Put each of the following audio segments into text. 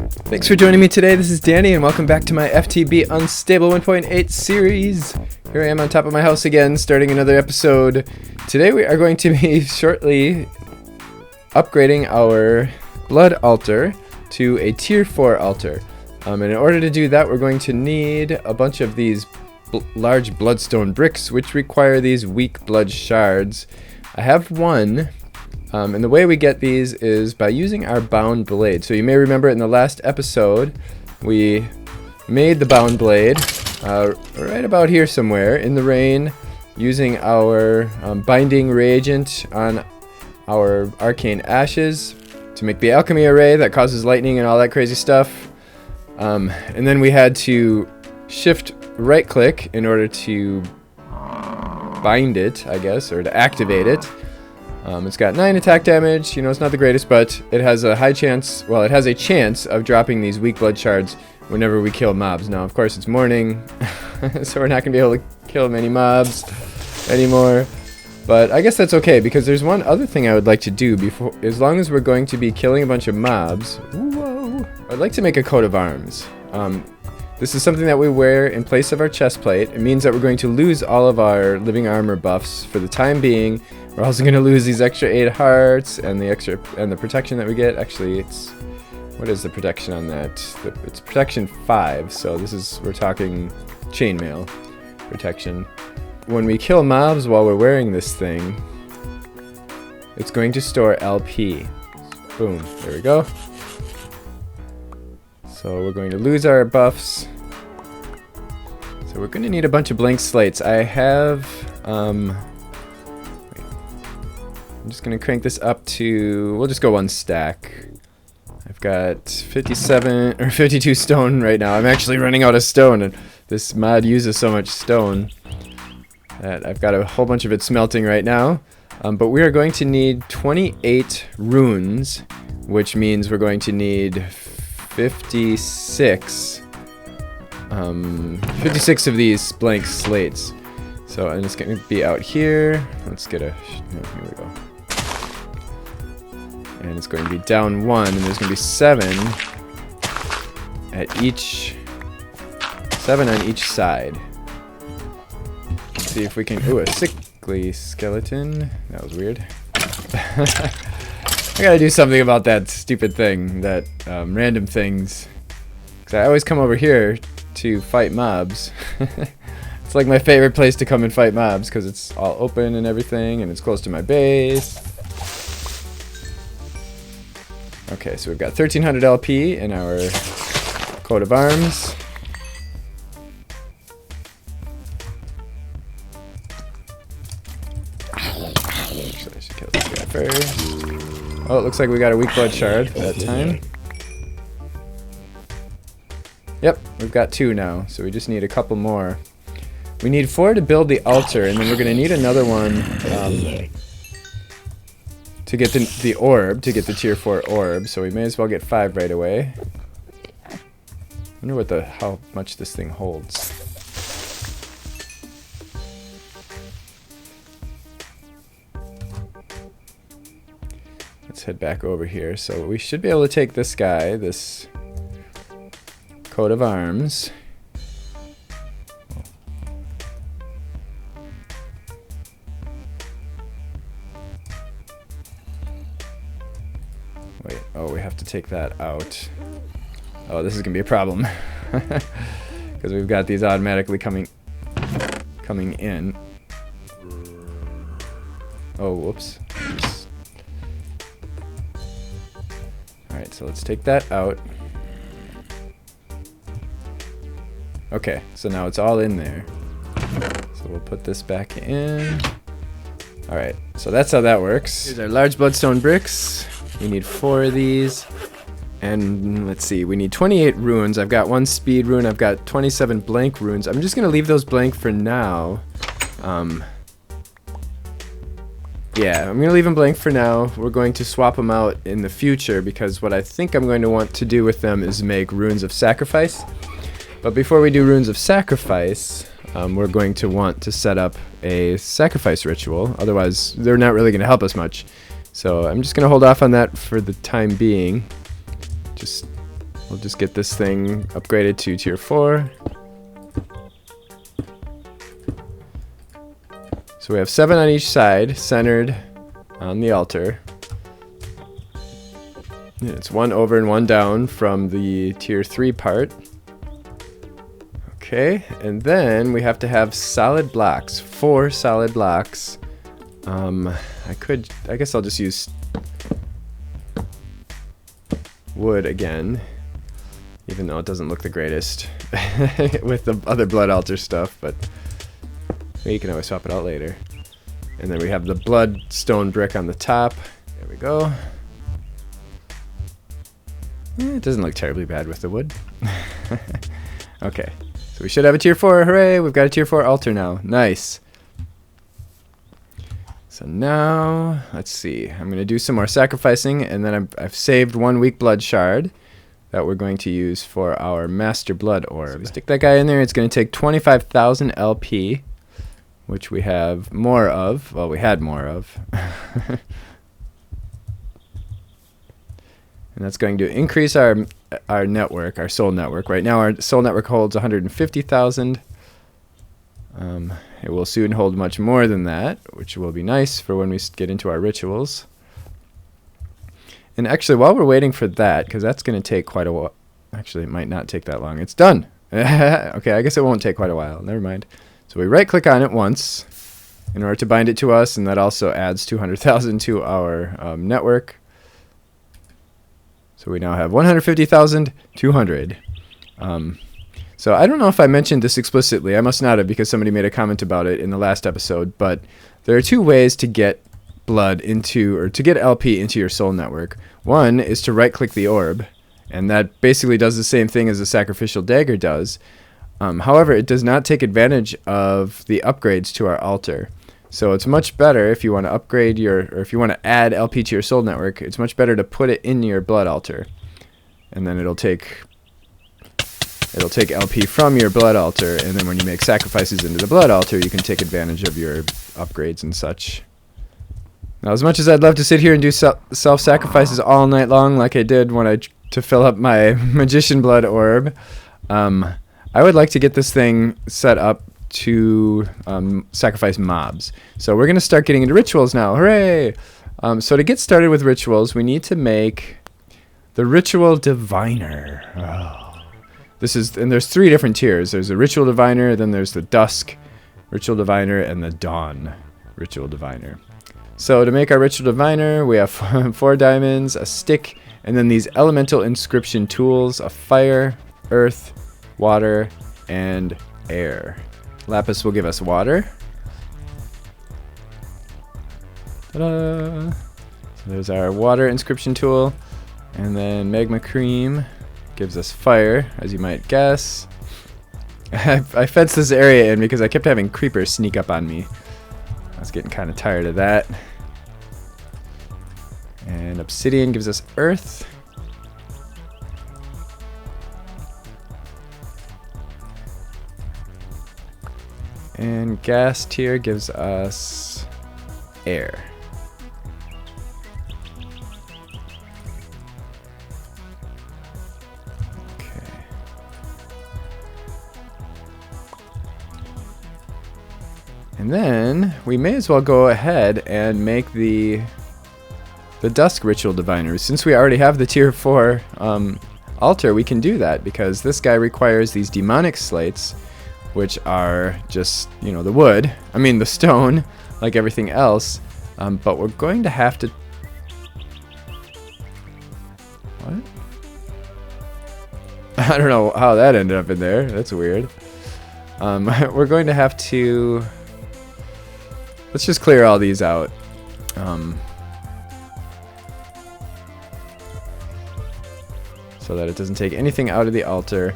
Thanks for joining me today. This is Danny, and welcome back to my FTB Unstable 1.8 series. Here I am on top of my house again, starting another episode. Today we are going to be shortly upgrading our blood altar to a tier 4 altar. And in order to do that, we're going to need a bunch of these large bloodstone bricks, which require these weak blood shards. I have one. And the way we get these is by using our bound blade. So you may remember in the last episode, we made the bound blade right about here somewhere in the rain, using our binding reagent on our arcane ashes to make the alchemy array that causes lightning and all that crazy stuff. And then we had to shift right click in order to bind it, I guess, or to activate it. It's got 9 attack damage. You know, it's not the greatest, but it has a high chance, well, it has a chance of dropping these weak blood shards whenever we kill mobs. Now, of course, it's morning, so we're not going to be able to kill many mobs anymore. But I guess that's okay, because there's one other thing I would like to do before, as long as we're going to be killing a bunch of mobs. Whoa! I'd like to make a coat of arms. This is something that we wear in place of our chest plate. It means that we're going to lose all of our living armor buffs for the time being. We're also going to lose these extra 8 hearts and the protection that we get. Actually, it's, what is the protection on that? It's protection 5. So we're talking chainmail protection. When we kill mobs while we're wearing this thing, it's going to store LP. Boom, there we go. So we're going to lose our buffs. So we're going to need a bunch of blank slates. I have, I'm just going to crank this up to, we'll just go 1 stack. I've got 57 or 52 stone right now. I'm actually running out of stone, and this mod uses so much stone that I've got a whole bunch of it smelting right now. But we are going to need 28 runes, which means we're going to need 56 of these blank slates. So, and it's going to be out here. Let's get a, here we go. And it's going to be down 1, and there's going to be 7 at each, 7 on each side. Let's see if we can, ooh, a sickly skeleton. That was weird. I gotta do something about that stupid thing, that random things. Because I always come over here to fight mobs. It's like my favorite place to come and fight mobs, because it's all open and everything, and it's close to my base. Okay, so we've got 1300 LP in our coat of arms. Actually, I should kill this guy first. Oh, it looks like we got a weak blood shard that time. Yep, we've got 2 now, so we just need a couple more. We need 4 to build the altar, and then we're going to need another one to get the orb, to get the tier 4 orb, so we may as well get 5 right away. I wonder how much this thing holds. Let's head back over here. So we should be able to take this guy, this coat of arms. Wait, oh, we have to take that out. Oh, this is gonna be a problem. Because we've got these automatically coming in. Oh, whoops. Alright, so let's take that out. Okay, so now it's all in there. So we'll put this back in. Alright, so that's how that works. Here's our large bloodstone bricks. We need 4 of these. And let's see, we need 28 runes. I've got 1 speed rune. I've got 27 blank runes. I'm just going to leave those blank for now. Yeah, I'm going to leave them blank for now. We're going to swap them out in the future, because what I think I'm going to want to do with them is make runes of sacrifice. But before we do runes of sacrifice, we're going to want to set up a sacrifice ritual. Otherwise, they're not really going to help us much. So I'm just going to hold off on that for the time being. Just We'll just get this thing upgraded to tier 4. So we have 7 on each side, centered on the altar. And it's 1 over and 1 down from the tier 3 part. Okay, and then we have to have solid blocks, 4 solid blocks. I guess I'll just use wood again, even though it doesn't look the greatest with the other blood altar stuff, but you can always swap it out later. And then we have the bloodstone brick on the top. There we go. It doesn't look terribly bad with the wood. Okay, so we should have a tier 4. Hooray! We've got a tier 4 altar now. Nice. So now, let's see. I'm going to do some more sacrificing, and then I've saved 1 weak blood shard that we're going to use for our master blood orb. So we stick that guy in there. It's going to take 25,000 LP, which we have more of. Well, we had more of. And that's going to increase our network, our soul network. Right now our soul network holds 150,000. It will soon hold much more than that, which will be nice for when we get into our rituals. And actually, while we're waiting for that, because that's going to take quite a while. Actually, it might not take that long. It's done. Okay, I guess it won't take quite a while. Never mind. So we right-click on it once in order to bind it to us, and that also adds 200,000 to our network. So we now have 150,200. So I don't know if I mentioned this explicitly. I must not have, because somebody made a comment about it in the last episode. But there are 2 ways to get blood into, or to get LP into your soul network. One is to right-click the orb, and that basically does the same thing as the sacrificial dagger does. However, it does not take advantage of the upgrades to our altar. So it's much better if you want to upgrade or if you want to add LP to your soul network, it's much better to put it in your blood altar. And then it'll take LP from your blood altar, and then when you make sacrifices into the blood altar, you can take advantage of your upgrades and such. Now, as much as I'd love to sit here and do self-sacrifices all night long like I did when to fill up my magician blood orb, I would like to get this thing set up to sacrifice mobs. So we're going to start getting into rituals now. Hooray! So to get started with rituals, we need to make the ritual diviner. Oh. And there's 3 different tiers. There's the ritual diviner, then there's the dusk ritual diviner, and the dawn ritual diviner. So to make our ritual diviner, we have 4 diamonds, a stick, and then these elemental inscription tools of fire, earth, water, and air. Lapis will give us water. Ta-da! So there's our water inscription tool. And then magma cream gives us fire, as you might guess. I fenced this area in because I kept having creepers sneak up on me. I was getting kind of tired of that. And obsidian gives us earth. And gas tier gives us air. Okay. And then we may as well go ahead and make the dusk ritual diviner. Since we already have the tier 4 altar, we can do that because this guy requires these demonic slates, which are just, you know, the stone, like everything else. But we're going to have to... What? I don't know how that ended up in there. That's weird. We're going to have to... Let's just clear all these out. So that it doesn't take anything out of the altar.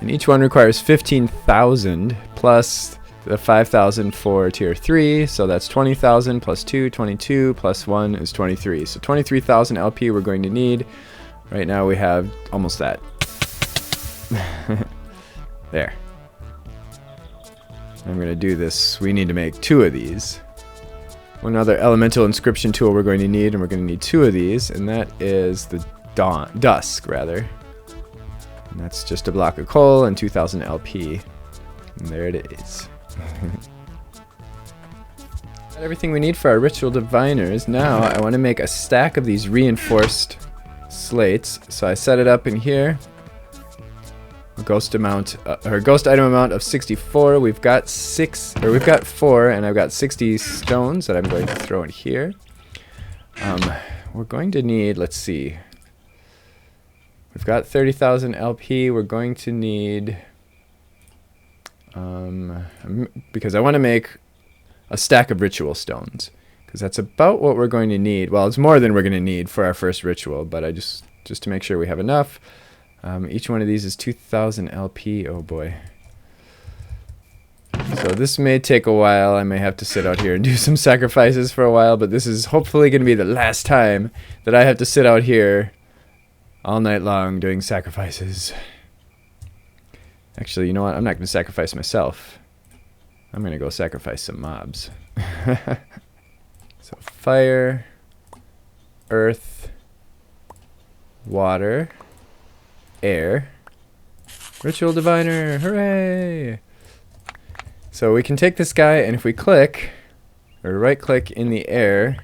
And each one requires 15,000 plus the 5,000 for tier 3. So that's 20,000 plus 2, 22 plus 1 is 23. So 23,000 LP we're going to need. Right now we have almost that. There. I'm going to do this. We need to make 2 of these. One other elemental inscription tool we're going to need, and we're going to need 2 of these, and that is the dusk rather. And that's just a block of coal and 2000 LP. And there it is. Got everything we need for our ritual diviners. Now I want to make a stack of these reinforced slates. So I set it up in here. A ghost amount, or ghost item amount of 64. We've got 4, and I've got 60 stones that I'm going to throw in here. We're going to need, let's see. We've got 30,000 LP. We're going to need, because I want to make a stack of ritual stones, because that's about what we're going to need. Well, it's more than we're going to need for our first ritual, but I just to make sure we have enough. Each one of these is 2,000 LP. Oh boy. So this may take a while. I may have to sit out here and do some sacrifices for a while, but this is hopefully going to be the last time that I have to sit out here all night long doing sacrifices. Actually, you know what? I'm not going to sacrifice myself. I'm going to go sacrifice some mobs. So fire, earth, water, air, ritual diviner, hooray! So we can take this guy, and if we click, or right click in the air,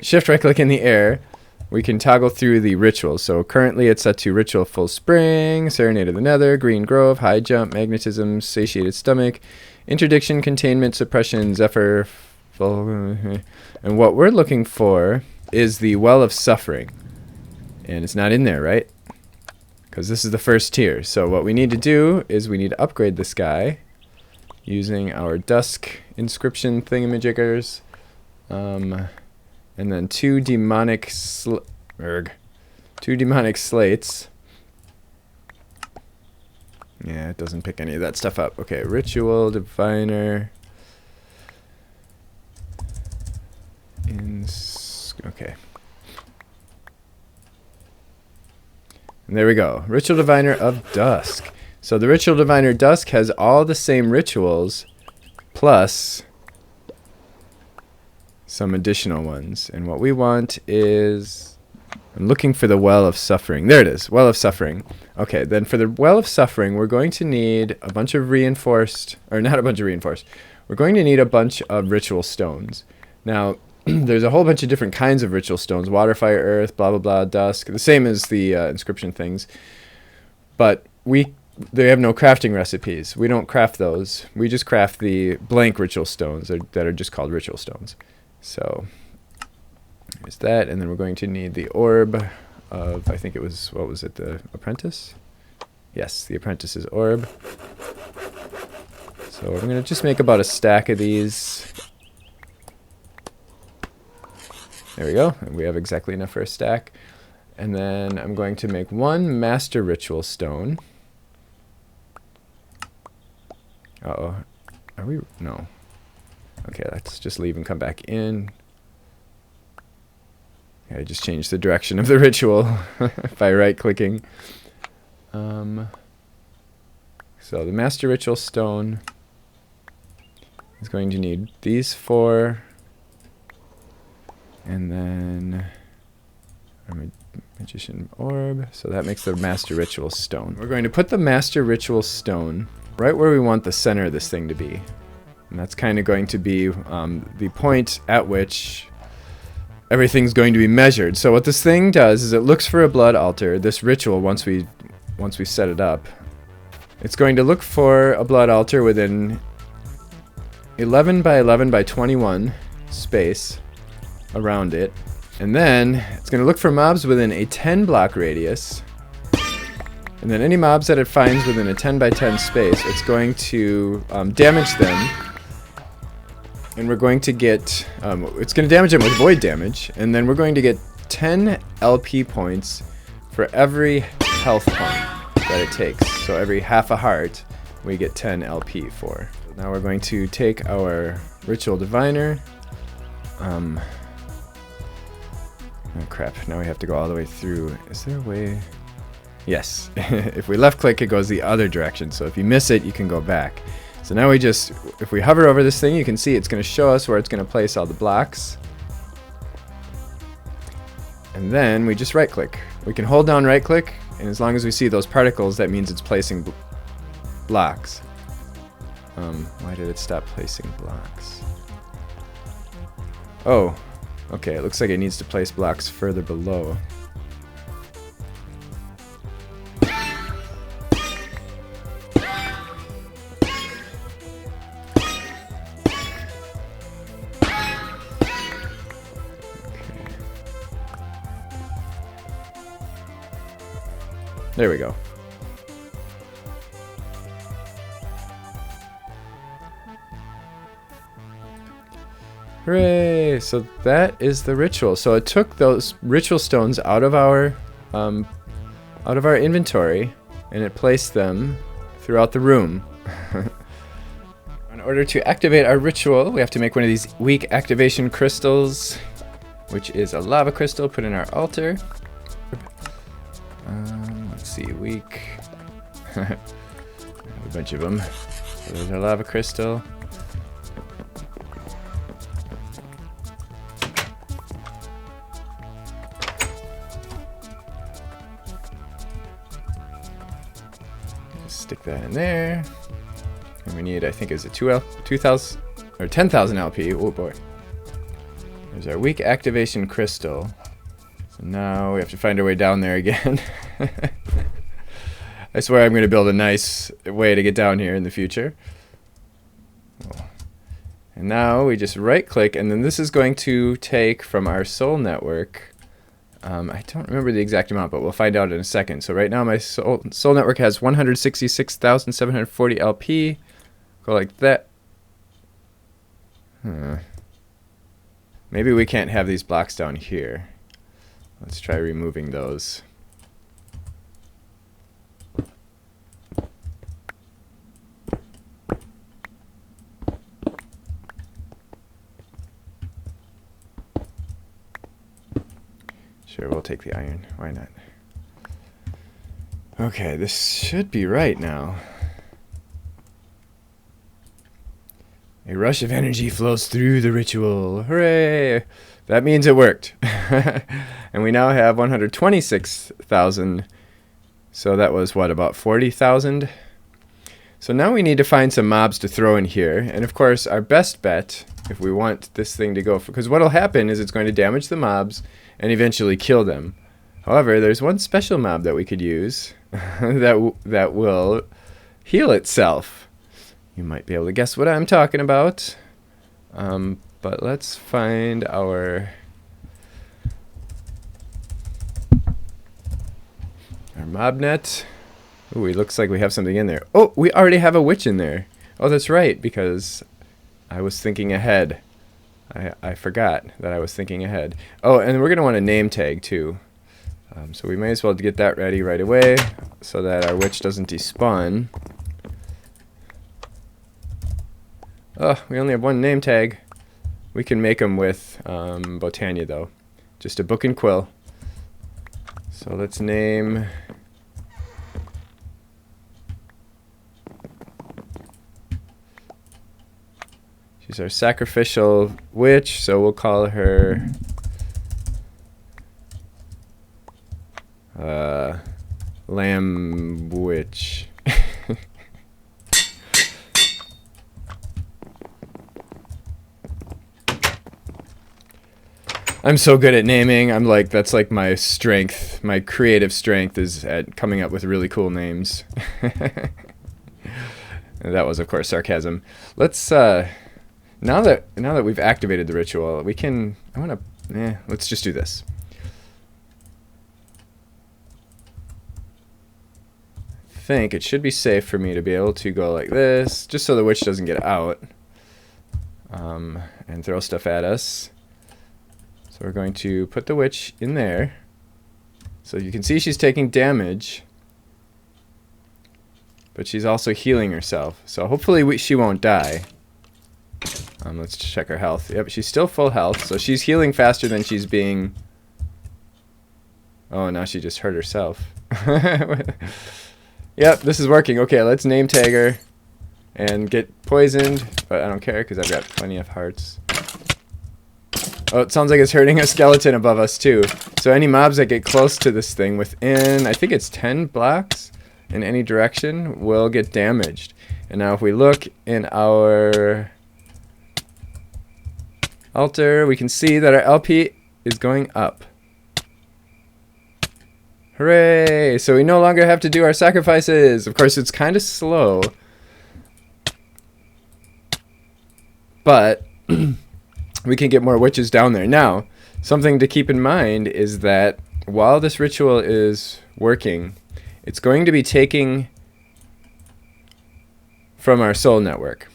shift right click in the air, we can toggle through the rituals. So currently it's set to Ritual Full Spring, Serenade of the Nether, Green Grove, High Jump, Magnetism, Satiated Stomach, Interdiction, Containment, Suppression, Zephyr, and what we're looking for is the Well of Suffering. And it's not in there, right? Because this is the first tier. So what we need to do is we need to upgrade this guy using our Dusk inscription thingamajiggers. And then two demonic slates. Yeah, it doesn't pick any of that stuff up. Okay, ritual diviner. Okay. And there we go. Ritual diviner of Dusk. So the ritual diviner Dusk has all the same rituals plus some additional ones. And what we want is, I'm looking for the Well of Suffering. There it is, Well of Suffering. Okay, then for the Well of Suffering, we're going to need a bunch of reinforced, or not a bunch of reinforced, we're going to need a bunch of ritual stones. Now, there's a whole bunch of different kinds of ritual stones, water, fire, earth, blah, blah, blah, dusk, the same as the inscription things. But they have no crafting recipes. We don't craft those. We just craft the blank ritual stones that are just called ritual stones. So there's that, and then we're going to need the orb of, I think it was, what was it, the apprentice? Yes, the apprentice's orb. So we're going to just make about a stack of these. There we go, and we have exactly enough for a stack. And then I'm going to make one master ritual stone. Uh-oh, are we, no. Okay, let's just leave and come back in. I just changed the direction of the ritual by right-clicking. So the Master Ritual Stone is going to need these 4. And then our Magician Orb. So that makes the Master Ritual Stone. We're going to put the Master Ritual Stone right where we want the center of this thing to be. And that's kind of going to be the point at which everything's going to be measured. So what this thing does is it looks for a blood altar. This ritual, once we set it up, it's going to look for a blood altar within 11 by 11 by 21 space around it. And then it's going to look for mobs within a 10 block radius. And then any mobs that it finds within a 10 by 10 space, it's going to damage them. And we're going to get, it's going to damage them with void damage, and then we're going to get 10 LP points for every health point that it takes. So every half a heart, we get 10 LP for. Now we're going to take our Ritual Diviner. Oh crap, now we have to go all the way through. Is there a way? Yes, if we left click, it goes the other direction. So if you miss it, you can go back. So now we just, if we hover over this thing, you can see it's going to show us where it's going to place all the blocks. And then we just right click. We can hold down right click, and as long as we see those particles, that means it's placing blocks. Why did it stop placing blocks? Oh, okay, it looks like it needs to place blocks further below. There we go. Hooray! So that is the ritual. So it took those ritual stones out of our inventory, and it placed them throughout the room. In order to activate our ritual, we have to make one of these weak activation crystals, which is a lava crystal put in our altar. Let's see, weak. A bunch of them. So there's our lava crystal. Just stick that in there. And we need, I think, is it 2,000 or 10,000 LP? Oh boy. There's our weak activation crystal. So now we have to find our way down there again. I swear I'm going to build a nice way to get down here in the future. And now we just right click, and then this is going to take from our soul network. I don't remember the exact amount, but we'll find out in a second. So right now my soul network has 166,740 LP. Go like that. Maybe we can't have these blocks down here. Let's try removing those. Sure, we'll take the iron. Why not? Okay, this should be right now. A rush of energy flows through the ritual. Hooray! That means it worked. And we now have 126,000. So that was, what, about 40,000? So now we need to find some mobs to throw in here. And of course, our best bet, if we want this thing to go, because what will happen is it's going to damage the mobs and eventually kill them. However, there's one special mob that we could use that will heal itself. You might be able to guess what I'm talking about. But let's find our mob net. Ooh, it looks like we have something in there. Oh, we already have a witch in there. Oh, that's right, because I was thinking ahead. I forgot that I was thinking ahead. Oh, and we're going to want a name tag too. So we may as well get that ready right away so that our witch doesn't despawn. Oh, we only have one name tag. We can make them with Botania though. Just a book and quill. So let's name... She's our sacrificial witch, so we'll call her Lamb Witch. I'm so good at naming. I'm like, that's like my strength. My creative strength is at coming up with really cool names. And that was, of course, sarcasm. Let's now that we've activated the ritual, we can. Let's just do this. I think it should be safe for me to be able to go like this, just so the witch doesn't get out and throw stuff at us. So we're going to put the witch in there. So you can see she's taking damage, but she's also healing herself. So hopefully she won't die. Let's check her health. Yep, she's still full health, so she's healing faster than she's being... Oh, now she just hurt herself. Yep, this is working. Okay, let's name tag her and get poisoned, but I don't care because I've got plenty of hearts. Oh, it sounds like it's hurting a skeleton above us too. So any mobs that get close to this thing within, I think it's 10 blocks in any direction, will get damaged. And now if we look in our altar, we can see that our LP is going up. Hooray! So we no longer have to do our sacrifices. Of course, it's kind of slow, but we can get more witches down there. Now, something to keep in mind is that while this ritual is working, it's going to be taking from our soul network.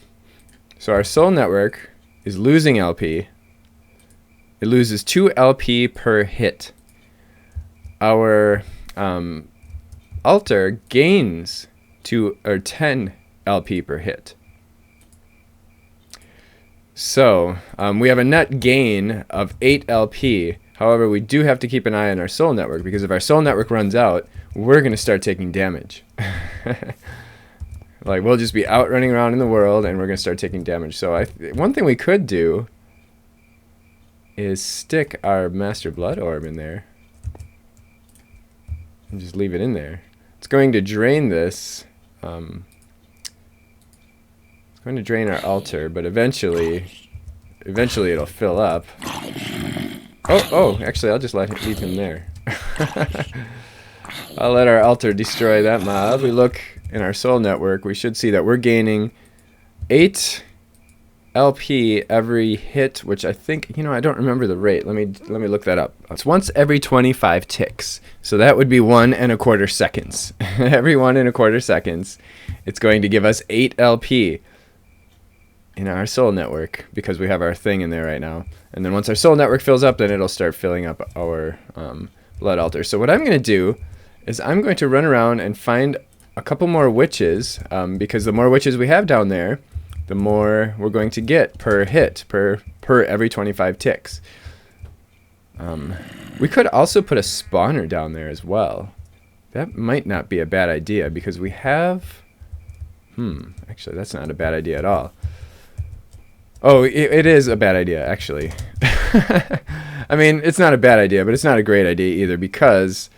So our soul network is losing LP. It loses 2 LP per hit. Our altar gains 10 LP per hit. So we have a net gain of 8 LP. However, we do have to keep an eye on our soul network, because if our soul network runs out, we're going to start taking damage. Like, we'll just be out running around in the world and we're going to start taking damage. So one thing we could do is stick our Master Blood Orb in there and just leave it in there. It's going to drain this. It's going to drain our altar, but eventually it'll fill up. Oh, actually, I'll just leave him there. I'll let our altar destroy that mob. We look in our soul network, we should see that we're gaining 8 LP every hit, which I think, I don't remember the rate. Let me look that up. It's once every 25 ticks. So that would be 1 1/4 seconds. Every 1 1/4 seconds, it's going to give us 8 LP in our soul network, because we have our thing in there right now. And then once our soul network fills up, then it'll start filling up our blood altar. So what I'm going to do is I'm going to run around and find a couple more witches, because the more witches we have down there, the more we're going to get per hit, per every 25 ticks. We could also put a spawner down there as well. That might not be a bad idea, because we have... actually, that's not a bad idea at all. Oh, it is a bad idea, actually. I mean, it's not a bad idea, but it's not a great idea either, because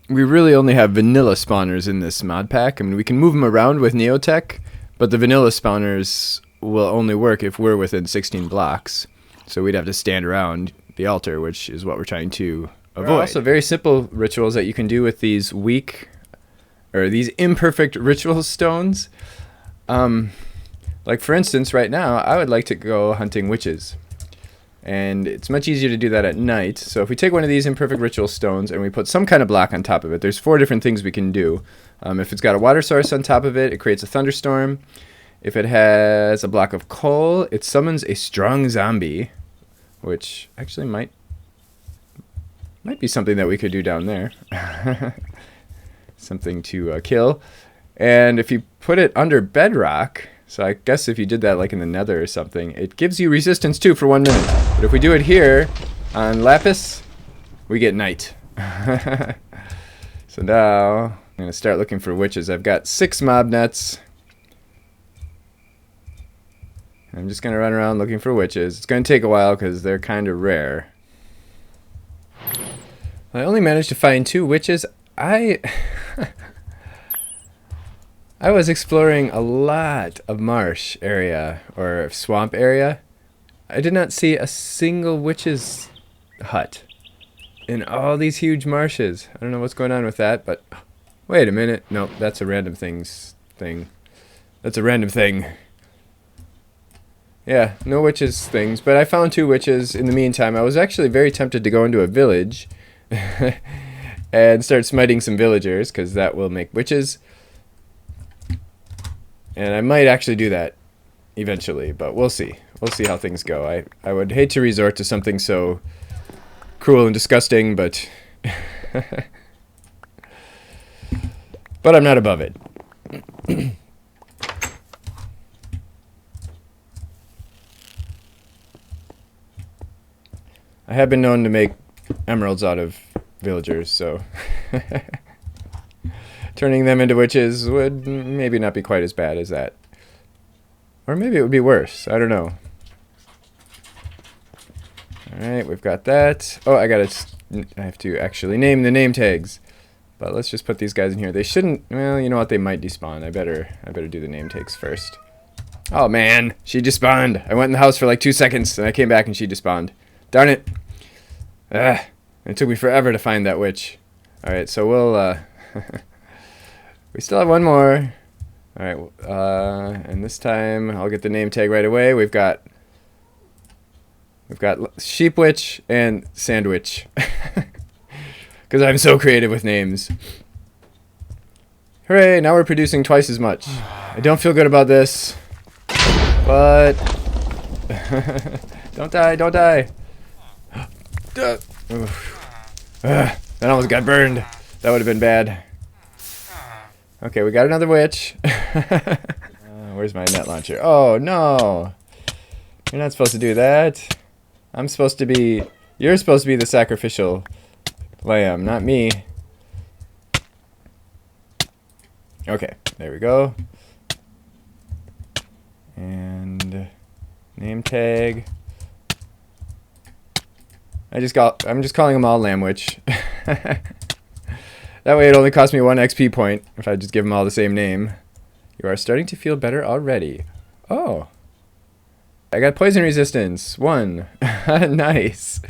we really only have vanilla spawners in this mod pack. I mean, we can move them around with Neotech, but the vanilla spawners will only work if we're within 16 blocks. So we'd have to stand around the altar, which is what we're trying to avoid. There are also very simple rituals that you can do with these these imperfect ritual stones. Like, for instance, right now, I would like to go hunting witches. And it's much easier to do that at night. So if we take one of these imperfect ritual stones and we put some kind of block on top of it, there's 4 different things we can do. If it's got a water source on top of it, it creates a thunderstorm. If it has a block of coal, it summons a strong zombie, which actually might be something that we could do down there. Something to kill. And if you put it under bedrock... So I guess if you did that like in the nether or something, it gives you resistance too for 1 minute. But if we do it here on lapis, we get night. So now I'm going to start looking for witches. I've got 6 mob nets. I'm just going to run around looking for witches. It's going to take a while because they're kind of rare. I only managed to find 2 witches. I was exploring a lot of marsh area or swamp area. I did not see a single witch's hut in all these huge marshes. I don't know what's going on with that, but wait a minute. Nope, that's a random thing. That's a random thing. Yeah, no witches things, but I found 2 witches in the meantime. I was actually very tempted to go into a village and start smiting some villagers, because that will make witches. And I might actually do that eventually, but we'll see. We'll see how things go. I would hate to resort to something so cruel and disgusting, but but I'm not above it. I have been known to make emeralds out of villagers, so turning them into witches would maybe not be quite as bad as that. Or maybe it would be worse. I don't know. Alright, we've got that. Oh, I have to actually name the name tags. But let's just put these guys in here. They shouldn't, well, you know what, they might despawn. I better do the name tags first. Oh man, she despawned. I went in the house for like 2 seconds and I came back and she despawned. Darn it. It took me forever to find that witch. Alright, so we'll, we still have one more. Alright, and this time I'll get the name tag right away. We've got Sheep Witch and Sandwich. Because I'm so creative with names. Hooray, now we're producing twice as much. I don't feel good about this. But... don't die, don't die. That almost got burned. That would have been bad. Okay, we got another witch. Where's my net launcher? Oh, no. You're not supposed to do that. I'm supposed to be... You're supposed to be the sacrificial lamb, not me. Okay, there we go. And name tag. I'm just calling them all Lamb Witch. That way it only costs me 1 XP point if I just give them all the same name. You are starting to feel better already. Oh. I got poison resistance. 1. Nice.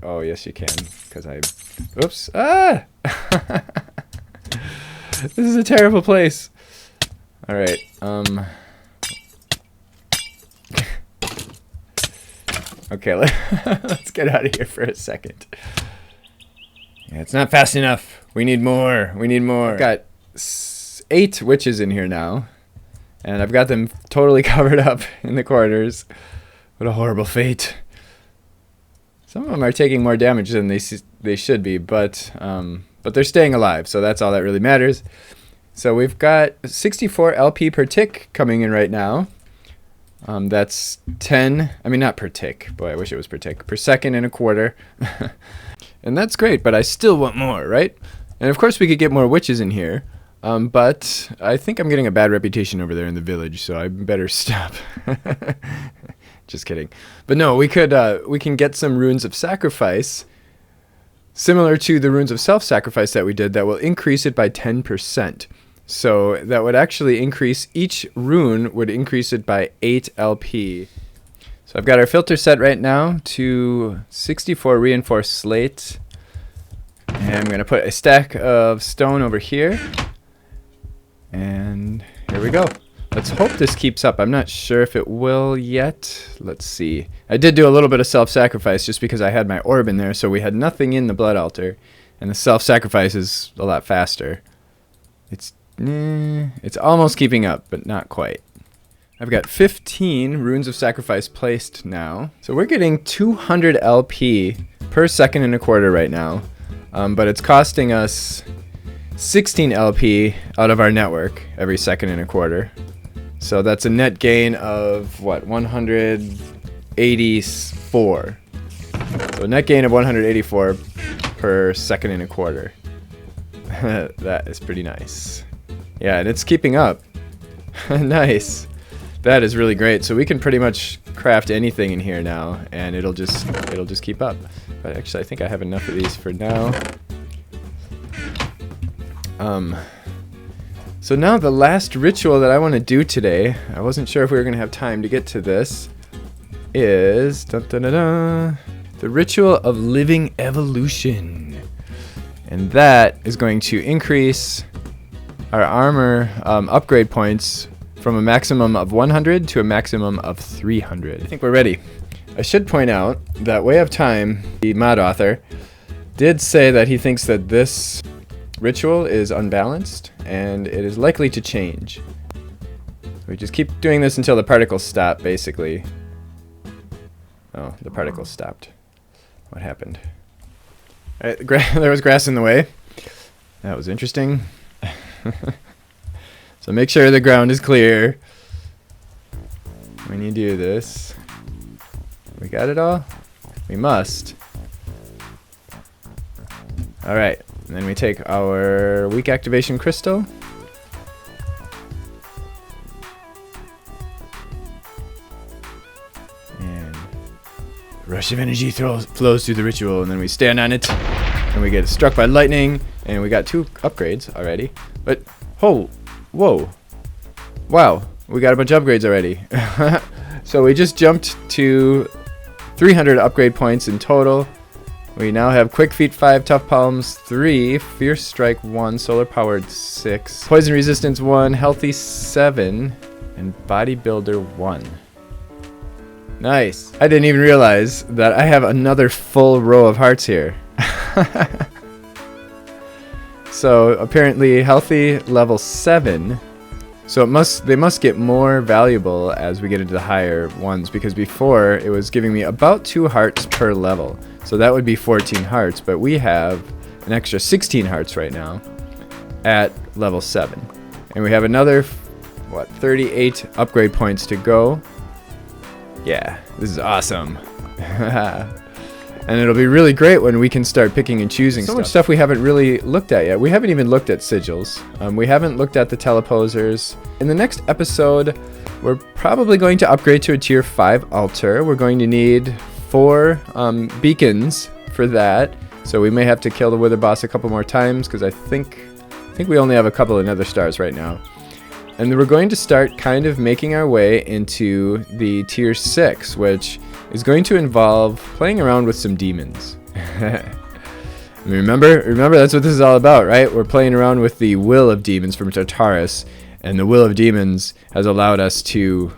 Oh, yes you can. Because I... Oops. Ah! This is a terrible place. Alright, okay, let's get out of here for a second. Yeah, it's not fast enough. We need more. We need more. I've got 8 witches in here now. And I've got them totally covered up in the corners. What a horrible fate. Some of them are taking more damage than they should be, but they're staying alive, so that's all that really matters. So we've got 64 LP per tick coming in right now. That's 10, I mean not per tick, boy I wish it was per tick, per second and a quarter. And that's great, but I still want more, right? And of course we could get more witches in here, but I think I'm getting a bad reputation over there in the village, so I better stop. Just kidding. But no, we can get some runes of sacrifice, similar to the runes of self-sacrifice that we did, that will increase it by 10%. So that would actually increase, each rune would increase it by 8 LP. So I've got our filter set right now to 64 reinforced slate. And I'm going to put a stack of stone over here. And here we go. Let's hope this keeps up. I'm not sure if it will yet. Let's see. I did do a little bit of self-sacrifice just because I had my orb in there, so we had nothing in the blood altar. And the self-sacrifice is a lot faster. It's almost keeping up, but not quite. I've got 15 runes of sacrifice placed now. So we're getting 200 LP per second and a quarter right now. But it's costing us 16 LP out of our network every second and a quarter. So that's a net gain of, what, 184. So a net gain of 184 per second and a quarter. That is pretty nice. Yeah, and it's keeping up. Nice. That is really great. So we can pretty much craft anything in here now, and it'll just keep up. But actually, I think I have enough of these for now. So now the last ritual that I want to do today, I wasn't sure if we were going to have time to get to this, is the ritual of living evolution. And that is going to increase our armor upgrade points from a maximum of 100 to a maximum of 300. I think we're ready. I should point out that Way of Time, the mod author, did say that he thinks that this ritual is unbalanced and it is likely to change. We just keep doing this until the particles stop, basically. Oh, the particles stopped. What happened? There was grass in the way. That was interesting. So make sure the ground is clear when you do this. We got it all? We must. Alright, and then we take our weak activation crystal. And Rush of energy flows through the ritual, and then we stand on it, and we get struck by lightning, and we got 2 upgrades already. But, oh, whoa. Wow, we got a bunch of upgrades already. So we just jumped to 300 upgrade points in total. We now have Quick Feet 5, Tough Palms 3, Fierce Strike 1, Solar Powered 6, Poison Resistance 1, Healthy 7, and Bodybuilder 1. Nice. I didn't even realize that I have another full row of hearts here. So apparently Healthy level 7. So they must get more valuable as we get into the higher ones, because before it was giving me about 2 hearts per level. So that would be 14 hearts, but we have an extra 16 hearts right now at level 7. And we have another, 38 upgrade points to go. Yeah, this is awesome. And it'll be really great when we can start picking and choosing stuff. So much stuff we haven't really looked at yet. We haven't even looked at sigils. We haven't looked at the teleposers. In the next episode, we're probably going to upgrade to a tier 5 altar. We're going to need 4 beacons for that. So we may have to kill the Wither boss a couple more times, because I think we only have a couple of nether stars right now. And then we're going to start kind of making our way into the tier 6, which is going to involve playing around with some demons. Remember that's what this is all about, right? We're playing around with the will of demons from Tartarus, and the will of demons has allowed us to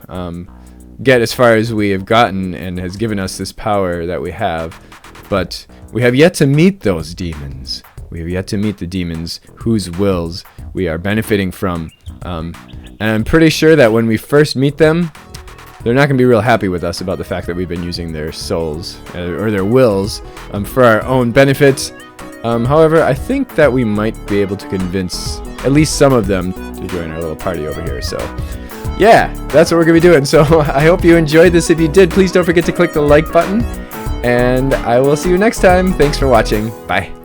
get as far as we have gotten and has given us this power that we have. But we have yet to meet those demons. We have yet to meet the demons whose wills we are benefiting from. And I'm pretty sure that when we first meet them, they're not going to be real happy with us about the fact that we've been using their souls or their wills for our own benefit. However, I think that we might be able to convince at least some of them to join our little party over here. So yeah, that's what we're going to be doing. So I hope you enjoyed this. If you did, please don't forget to click the like button. And I will see you next time. Thanks for watching. Bye.